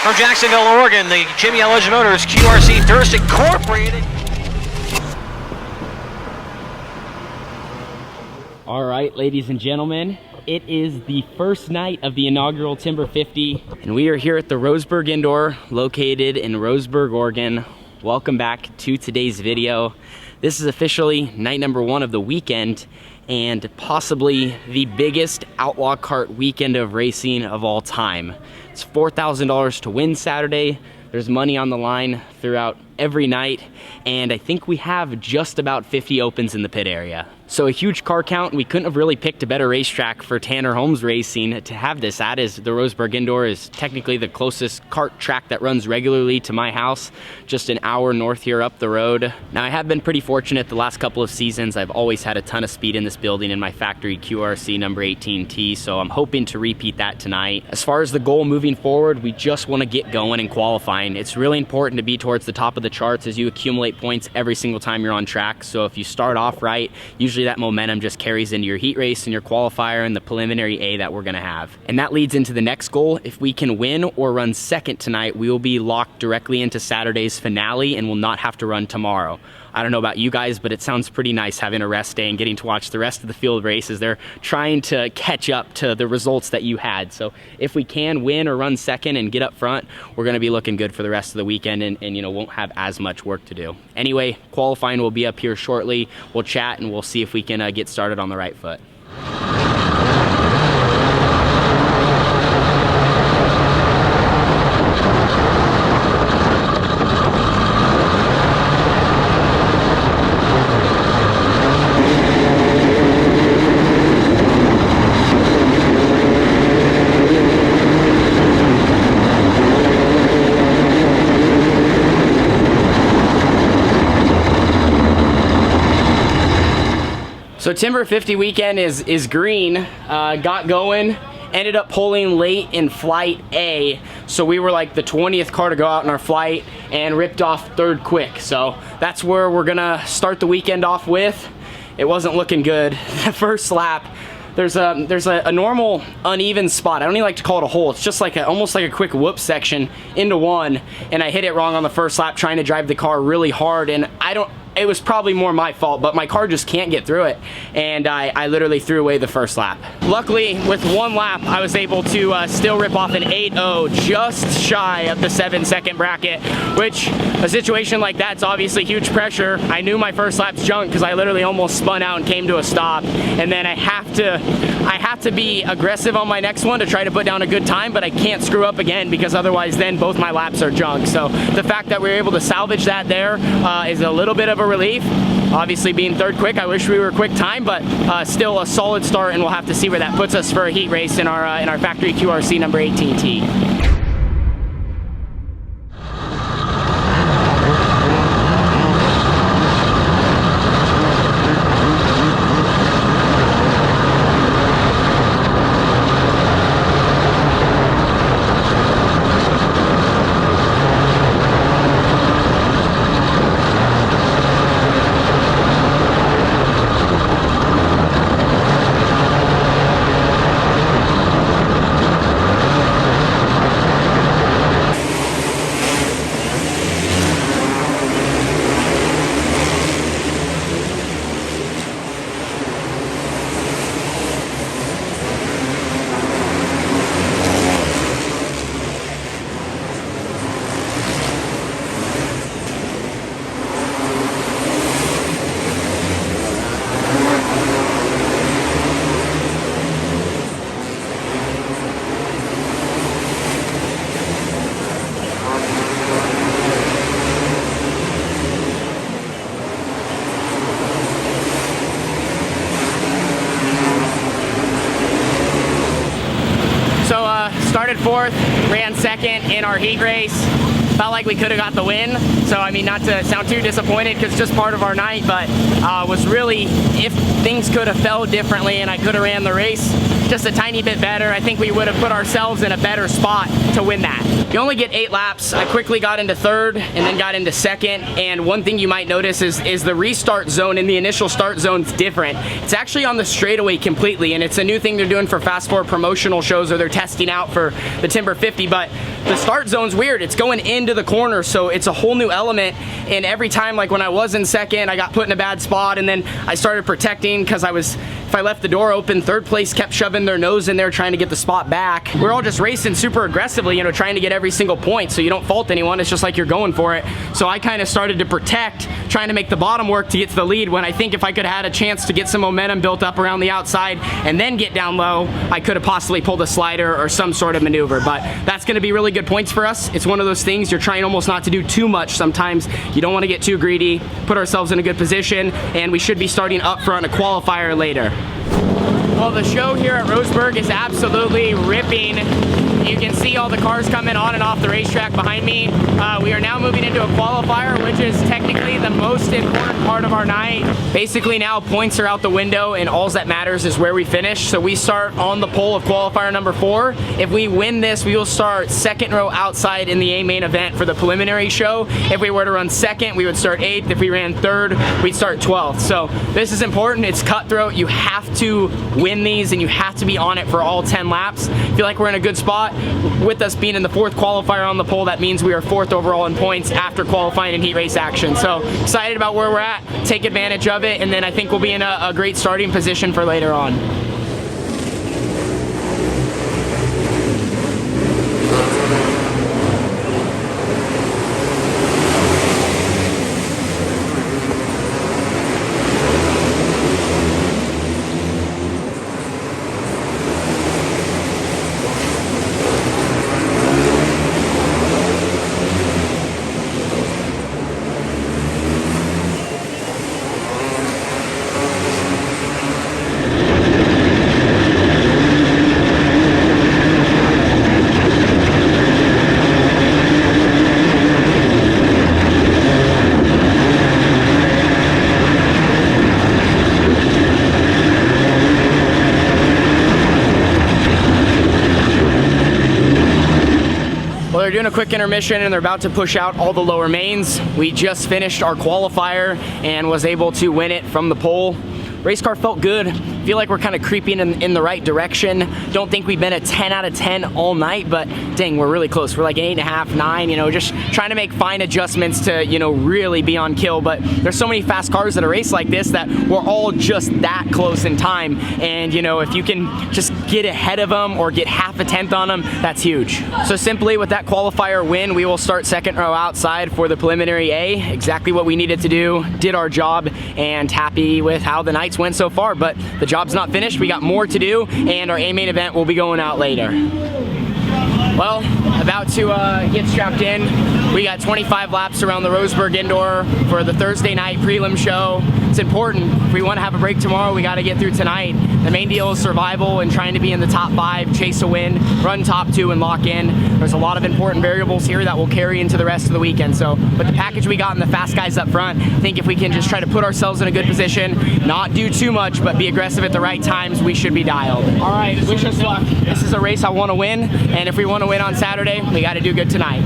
From Jacksonville, Oregon, the Jimmy Elledge Motors QRC Thirst Incorporated. All right, ladies and gentlemen, it is the first night of the inaugural Timber 50, and we are here at the Roseburg Indoor, located in Roseburg, Oregon. Welcome back to today's video. This is officially night number 1 of the weekend, and possibly the biggest Outlaw Kart weekend of racing of all time. It's $4,000 to win Saturday. There's money on the line throughout every night, and I think we have just about 50 opens in the pit area. So a huge car count. We couldn't have really picked a better racetrack for Tanner Holmes Racing to have this at, as the Roseburg Indoor is technically the closest kart track that runs regularly to my house, just an hour north here up the road. Now, I have been pretty fortunate the last couple of seasons. I've always had a ton of speed in this building in my factory QRC number 18T, so I'm hoping to repeat that tonight. As far as the goal moving forward, we just want to get going and qualifying. It's really important to be towards the top of the charts as you accumulate points every single time you're on track. So if you start off right, usually that momentum just carries into your heat race and your qualifier and the preliminary A that we're gonna have. And that leads into the next goal. If we can win or run second tonight, we will be locked directly into Saturday's finale and will not have to run tomorrow. I don't know about you guys, but it sounds pretty nice having a rest day and getting to watch the rest of the field races. They're trying to catch up to the results that you had. So if we can win or run second and get up front, we're gonna be looking good for the rest of the weekend and you know, won't have as much work to do. Anyway, qualifying will be up here shortly. We'll chat and we'll see if we can get started on the right foot. So Timber 50 weekend is green, got going, ended up pulling late in flight A. So we were like the 20th car to go out in our flight and ripped off third quick. So that's where we're gonna start the weekend off with. It wasn't looking good. The first lap, there's a normal uneven spot. I don't even like to call it a hole. It's just like almost like a quick whoop section into one, and I hit it wrong on the first lap trying to drive the car really hard, and it was probably more my fault, but my car just can't get through it, and I literally threw away the first lap. Luckily, with one lap, I was able to still rip off an 8.0, just shy of the 7-second bracket, which a situation like that's obviously huge pressure. I knew my first lap's junk because I literally almost spun out and came to a stop, and then I have to be aggressive on my next one to try to put down a good time, but I can't screw up again because otherwise then both my laps are junk. So the fact that we were able to salvage that there is a little bit of a relief. Obviously being third quick, I wish we were quick time, but still a solid start, and we'll have to see where that puts us for a heat race in our factory QRC number 18T. Started fourth, ran second in our heat race. Felt like we could have got the win. So I mean, not to sound too disappointed because it's just part of our night, but was really, if things could have fell differently and I could have ran the race just a tiny bit better, I think we would have put ourselves in a better spot to win that. You only get 8 laps. I quickly got into third and then got into second, and one thing you might notice is the restart zone in the initial start zone's different. It's actually on the straightaway completely, and it's a new thing they're doing for Fast Four promotional shows, or they're testing out for the Timber 50, but the start zone's weird. It's going into the corner, so it's a whole new element, and every time, like when I was in second, I got put in a bad spot, and then I started protecting because if I left the door open, third place kept shoving their nose in there trying to get the spot back. We're all just racing super aggressively, you know, trying to get every single point, so you don't fault anyone. It's just like you're going for it. So I kind of started to protect, trying to make the bottom work to get to the lead, when I think if I could have had a chance to get some momentum built up around the outside and then get down low, I could have possibly pulled a slider or some sort of maneuver. But that's going to be really good points for us. It's one of those things you're trying almost not to do too much sometimes. You don't want to get too greedy, put ourselves in a good position, and we should be starting up front a qualifier later. Well, the show here at Roseburg is absolutely ripping. You can see all the cars coming on and off the racetrack behind me. We are now moving into a qualifier, which is technically the most important part of our night. Basically now points are out the window, and all that matters is where we finish. So we start on the pole of qualifier number 4. If we win this, we will start second row outside in the A main event for the preliminary show. If we were to run second, we would start 8th. If we ran third, we'd start 12th. So this is important. It's cutthroat. You have to win these, and you have to be on it for all 10 laps. I feel like we're in a good spot. With us being in the 4th qualifier on the pole, that means we are 4th overall in points after qualifying in heat race action. So excited about where we're at, take advantage of it, and then I think we'll be in a great starting position for later on. They're doing a quick intermission and they're about to push out all the lower mains. We just finished our qualifier and was able to win it from the pole. Race car felt good. Feel like we're kind of creeping in the right direction. Don't think we've been a 10 out of 10 all night, but dang, we're really close. We're like an 8.5, 9, you know, just trying to make fine adjustments to, you know, really be on kill. But there's so many fast cars at a race like this that we're all just that close in time. And, you know, if you can just get ahead of them or get half a tenth on them, that's huge. So simply with that qualifier win, we will start second row outside for the preliminary A. Exactly what we needed to do, did our job, and happy with how the nights went so far. But the job's not finished. We got more to do, and our A main event will be going out later. Well, about to get strapped in. We got 25 laps around the Roseburg Indoor for the Thursday night prelim show. It's important. If we want to have a break tomorrow, we got to get through tonight. The main deal is survival and trying to be in the top 5, chase a win, run top 2, and lock in. There's a lot of important variables here that will carry into the rest of the weekend. So, with the package we got and the fast guys up front, I think if we can just try to put ourselves in a good position, not do too much, but be aggressive at the right times, we should be dialed. All right, wish us luck. This is a race I want to win, and if we want to win on Saturday, we got to do good tonight.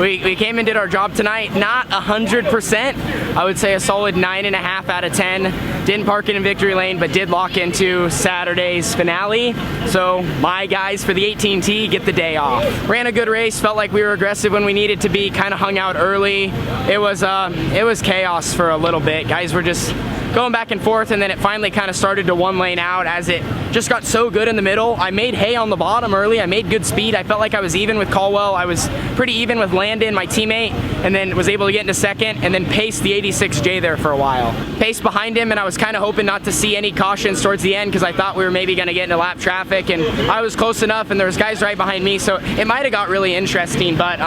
We came and did our job tonight. Not 100%. I would say a solid 9.5 out of 10. Didn't park it in victory lane, but did lock into Saturday's finale. So my guys for the 18T get the day off. Ran a good race. Felt like we were aggressive when we needed to be. Kind of hung out early. It was chaos for a little bit. Guys were just going back and forth, and then it finally kind of started to one lane out as it just got so good in the middle. I made hay on the bottom early. I made good speed. I felt like I was even with Caldwell. I was pretty even with Landon, my teammate, and then was able to get into second and then paced the 86J there for a while. Paced behind him, and I was kind of hoping not to see any cautions towards the end because I thought we were maybe going to get into lap traffic, and I was close enough, and there was guys right behind me, so it might have got really interesting, but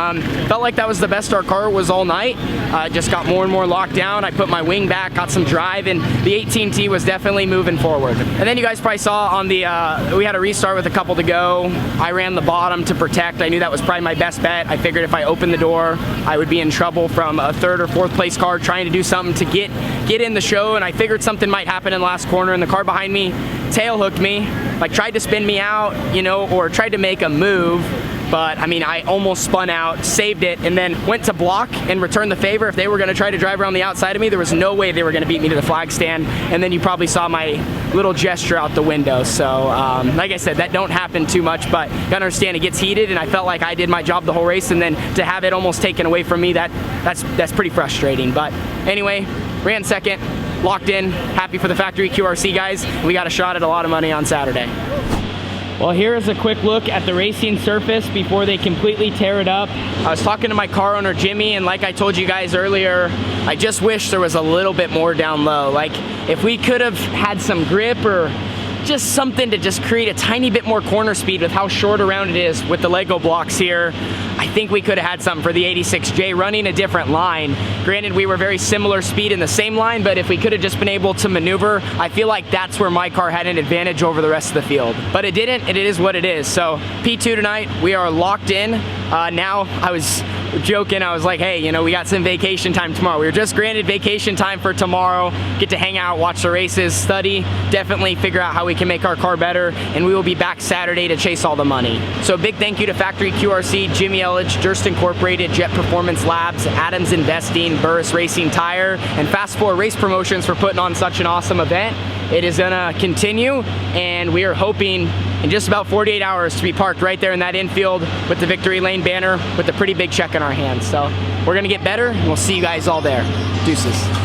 felt like that was the best our car was all night. Just got more and more locked down. I put my wing back, got some drive, and the 18T was definitely moving forward. And then you guys probably saw on the, we had a restart with a couple to go. I ran the bottom to protect. I knew that was probably my best bet. I figured if I opened the door, I would be in trouble from a third or fourth place car trying to do something to get in the show, and I figured something might happen in the last corner, and the car behind me tail hooked me, like tried to spin me out, you know, or tried to make a move. But I mean, I almost spun out, saved it, and then went to block and return the favor. If they were gonna try to drive around the outside of me, there was no way they were gonna beat me to the flag stand. And then you probably saw my little gesture out the window. So like I said, that don't happen too much, but you gotta understand it gets heated, and I felt like I did my job the whole race, and then to have it almost taken away from me, that's pretty frustrating. But anyway, ran second, locked in, happy for the factory QRC guys. We got a shot at a lot of money on Saturday. Well, here is a quick look at the racing surface before they completely tear it up. I was talking to my car owner, Jimmy, and like I told you guys earlier, I just wish there was a little bit more down low. Like, if we could have had some grip or just something to just create a tiny bit more corner speed with how short around it is with the Lego blocks here, I think we could have had something for the 86J running a different line. Granted, we were very similar speed in the same line, but if we could have just been able to maneuver, I feel like that's where my car had an advantage over the rest of the field. But it didn't, and it is what it is. So P2 tonight, we are locked in. Now, I was joking, I was like, hey, you know, we got some vacation time tomorrow. We were just granted vacation time for tomorrow, get to hang out, watch the races, study, definitely figure out how we can make our car better, and we will be back Saturday to chase all the money. So big thank you to Factory QRC, Jimmy Elledge, Durst Incorporated, Jet Performance Labs, Adams Investing, Burris Racing Tire, and Fast 4 Race Promotions for putting on such an awesome event. It is gonna continue, and we are hoping in just about 48 hours to be parked right there in that infield with the victory lane banner with a pretty big check in our hands. So we're gonna get better, and we'll see you guys all there. Deuces.